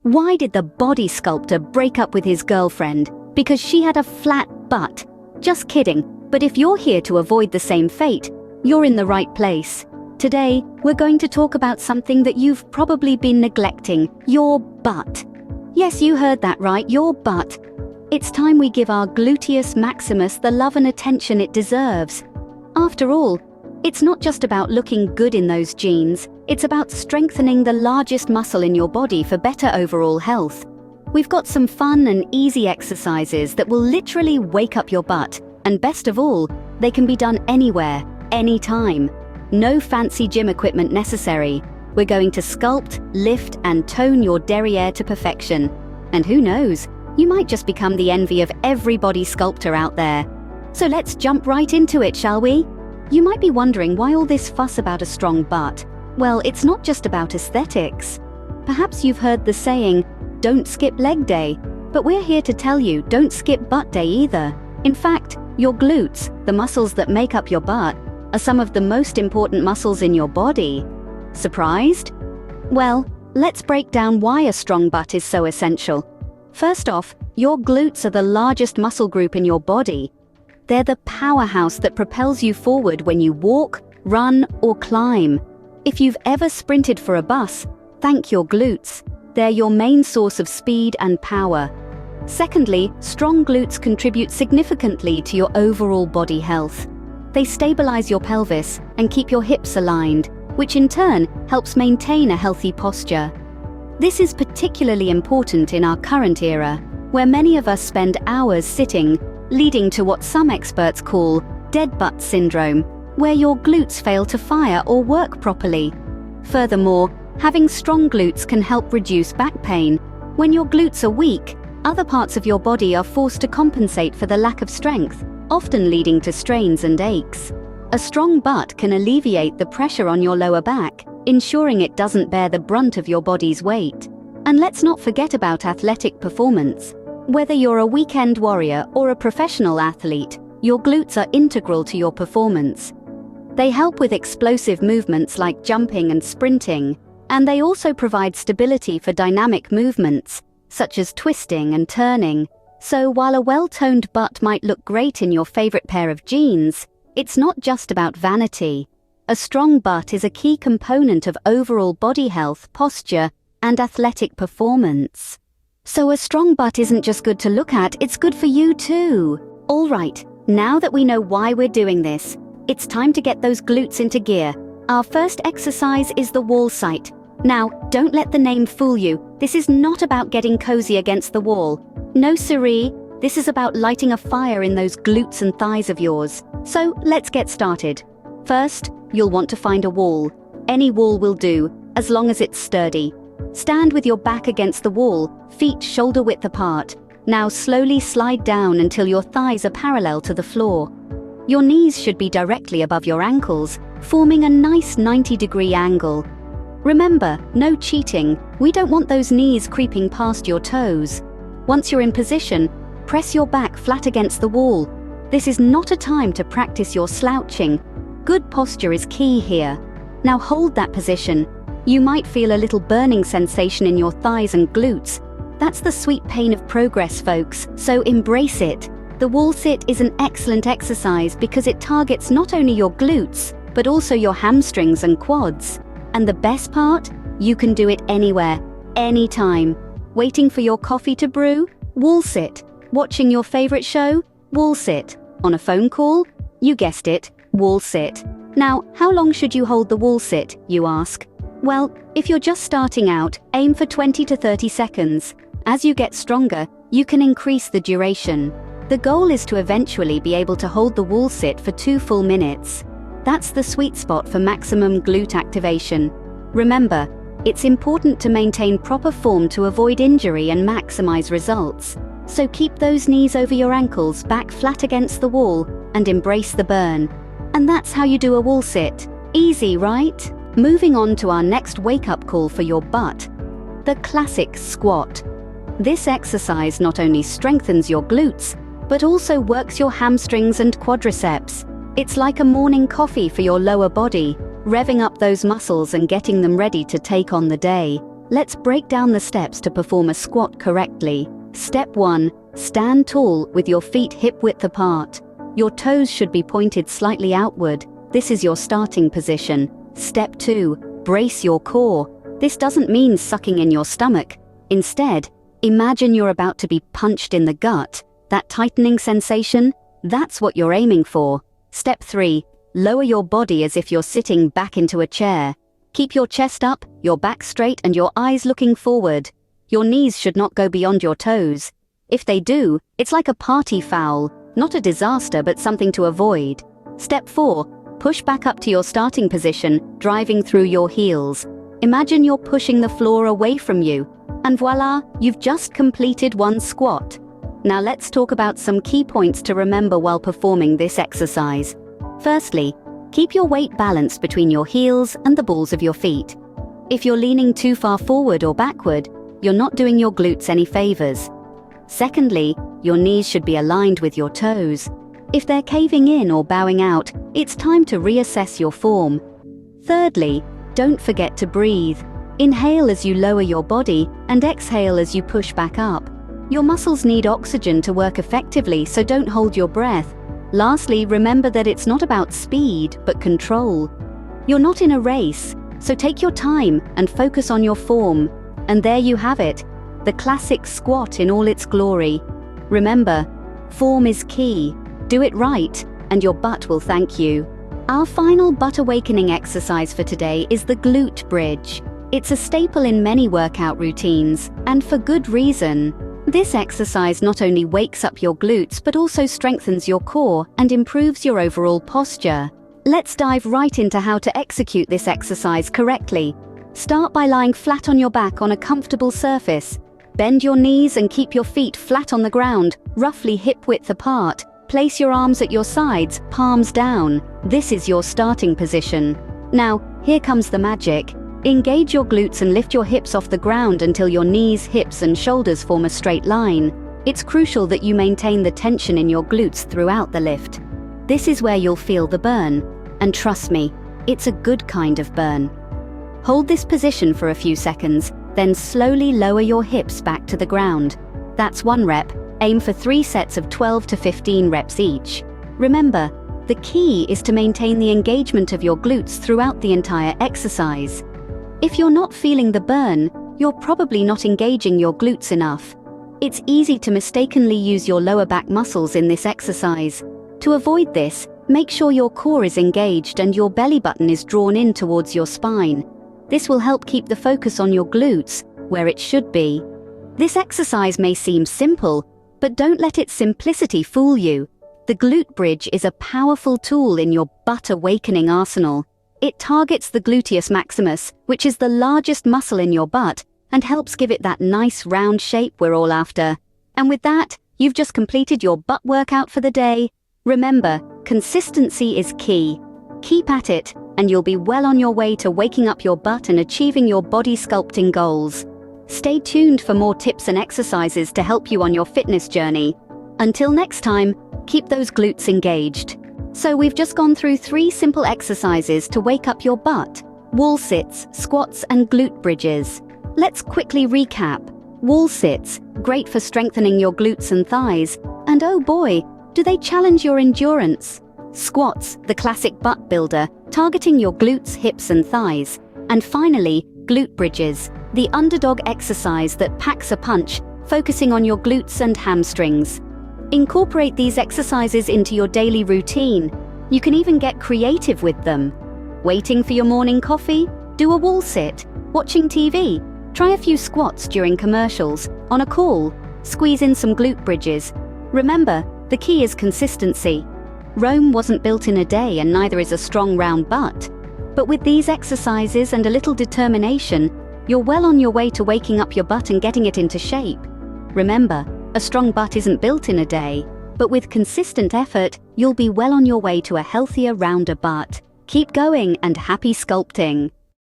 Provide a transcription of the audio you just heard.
Why did the body sculptor break up with his girlfriend? Because she had a flat butt. Just kidding, but if you're here to avoid the same fate, you're in the right place. Today, we're going to talk about something that you've probably been neglecting, your butt. Yes, you heard that right, your butt. It's time we give our gluteus maximus the love and attention it deserves. After all, it's not just about looking good in those jeans, it's about strengthening the largest muscle in your body for better overall health. We've got some fun and easy exercises that will literally wake up your butt, and best of all, they can be done anywhere, anytime. No fancy gym equipment necessary. We're going to sculpt, lift, and tone your derriere to perfection. And who knows, you might just become the envy of every body sculptor out there. So let's jump right into it, shall we? You might be wondering why all this fuss about a strong butt. Well, it's not just about aesthetics. Perhaps you've heard the saying, don't skip leg day, but we're here to tell you don't skip butt day either. In fact, your glutes, the muscles that make up your butt, are some of the most important muscles in your body. Surprised? Well, let's break down why a strong butt is so essential. First off, your glutes are the largest muscle group in your body. They're the powerhouse that propels you forward when you walk, run, or climb. If you've ever sprinted for a bus, thank your glutes. They're your main source of speed and power. Secondly, strong glutes contribute significantly to your overall body health. They stabilize your pelvis and keep your hips aligned, which in turn helps maintain a healthy posture. This is particularly important in our current era, where many of us spend hours sitting, leading to what some experts call dead butt syndrome, where your glutes fail to fire or work properly. Furthermore, having strong glutes can help reduce back pain. When your glutes are weak, other parts of your body are forced to compensate for the lack of strength, often leading to strains and aches. A strong butt can alleviate the pressure on your lower back, ensuring it doesn't bear the brunt of your body's weight. And let's not forget about athletic performance. Whether you're a weekend warrior or a professional athlete, your glutes are integral to your performance. They help with explosive movements like jumping and sprinting, and they also provide stability for dynamic movements, such as twisting and turning. So while a well-toned butt might look great in your favorite pair of jeans, it's not just about vanity. A strong butt is a key component of overall body health, posture, and athletic performance. So a strong butt isn't just good to look at, it's good for you too. All right, now that we know why we're doing this, it's time to get those glutes into gear. Our first exercise is the wall sit. Now, don't let the name fool you. This is not about getting cozy against the wall. No siree, this is about lighting a fire in those glutes and thighs of yours. So let's get started. First, you'll want to find a wall. Any wall will do, as long as it's sturdy. Stand with your back against the wall, feet shoulder width apart. Now slowly slide down until your thighs are parallel to the floor. Your knees should be directly above your ankles, forming a nice 90-degree angle. Remember, no cheating. We don't want those knees creeping past your toes. Once you're in position, press your back flat against the wall. This is not a time to practice your slouching. Good posture is key here. Now hold that position. You might feel a little burning sensation in your thighs and glutes. That's the sweet pain of progress, folks, so embrace it. The wall sit is an excellent exercise because it targets not only your glutes, but also your hamstrings and quads. And the best part? You can do it anywhere, anytime. Waiting for your coffee to brew? Wall sit. Watching your favorite show? Wall sit. On a phone call? You guessed it, wall sit. Now, how long should you hold the wall sit, you ask? Well, if you're just starting out, aim for 20 to 30 seconds. As you get stronger, you can increase the duration. The goal is to eventually be able to hold the wall sit for 2 full minutes. That's the sweet spot for maximum glute activation. Remember, it's important to maintain proper form to avoid injury and maximize results. So keep those knees over your ankles, back flat against the wall, and embrace the burn. And that's how you do a wall sit. Easy, right? Moving on to our next wake-up call for your butt, the classic squat. This exercise not only strengthens your glutes, but also works your hamstrings and quadriceps. It's like a morning coffee for your lower body, revving up those muscles and getting them ready to take on the day. Let's break down the steps to perform a squat correctly. Step 1. Stand tall with your feet hip-width apart. Your toes should be pointed slightly outward. This is your starting position. Step 2. Brace your core. This doesn't mean sucking in your stomach. Instead, imagine you're about to be punched in the gut. That tightening sensation? That's what you're aiming for. Step 3. Lower your body as if you're sitting back into a chair. Keep your chest up, your back straight, and your eyes looking forward. Your knees should not go beyond your toes. If they do, it's like a party foul, not a disaster but something to avoid. Step 4. Push back up to your starting position, driving through your heels. Imagine you're pushing the floor away from you. And voila, you've just completed one squat. Now let's talk about some key points to remember while performing this exercise. Firstly, keep your weight balanced between your heels and the balls of your feet. If you're leaning too far forward or backward, you're not doing your glutes any favors. Secondly, your knees should be aligned with your toes. If they're caving in or bowing out, it's time to reassess your form. Thirdly, don't forget to breathe. Inhale as you lower your body and exhale as you push back up. Your muscles need oxygen to work effectively, so don't hold your breath. Lastly, remember that it's not about speed, but control. You're not in a race, so take your time and focus on your form. And there you have it, the classic squat in all its glory. Remember, form is key. Do it right, and your butt will thank you. Our final butt awakening exercise for today is the glute bridge. It's a staple in many workout routines, and for good reason. This exercise not only wakes up your glutes but also strengthens your core and improves your overall posture. Let's dive right into how to execute this exercise correctly. Start by lying flat on your back on a comfortable surface. Bend your knees and keep your feet flat on the ground, roughly hip-width apart. Place your arms at your sides, palms down. This is your starting position. Now, here comes the magic. Engage your glutes and lift your hips off the ground until your knees, hips, and shoulders form a straight line. It's crucial that you maintain the tension in your glutes throughout the lift. This is where you'll feel the burn. And trust me, it's a good kind of burn. Hold this position for a few seconds, then slowly lower your hips back to the ground. That's 1 rep. Aim for 3 sets of 12 to 15 reps each. Remember, the key is to maintain the engagement of your glutes throughout the entire exercise. If you're not feeling the burn, you're probably not engaging your glutes enough. It's easy to mistakenly use your lower back muscles in this exercise. To avoid this, make sure your core is engaged and your belly button is drawn in towards your spine. This will help keep the focus on your glutes, where it should be. This exercise may seem simple, but don't let its simplicity fool you. The glute bridge is a powerful tool in your butt awakening arsenal. It targets the gluteus maximus, which is the largest muscle in your butt, and helps give it that nice round shape we're all after. And with that, you've just completed your butt workout for the day. Remember, consistency is key. Keep at it, and you'll be well on your way to waking up your butt and achieving your body sculpting goals. Stay tuned for more tips and exercises to help you on your fitness journey. Until next time, keep those glutes engaged. So we've just gone through 3 simple exercises to wake up your butt: wall sits, squats, and glute bridges. Let's quickly recap. Wall sits, great for strengthening your glutes and thighs. And oh boy, do they challenge your endurance. Squats, the classic butt builder, targeting your glutes, hips, and thighs. And finally, glute bridges, the underdog exercise that packs a punch, focusing on your glutes and hamstrings. Incorporate these exercises into your daily routine. You can even get creative with them. Waiting for your morning coffee? Do a wall sit. Watching TV? Try a few squats during commercials. On a call? Squeeze in some glute bridges. Remember, the key is consistency. Rome wasn't built in a day, and neither is a strong round butt. But with these exercises and a little determination, you're well on your way to waking up your butt and getting it into shape. Remember, a strong butt isn't built in a day, but with consistent effort, you'll be well on your way to a healthier, rounder butt. Keep going and happy sculpting!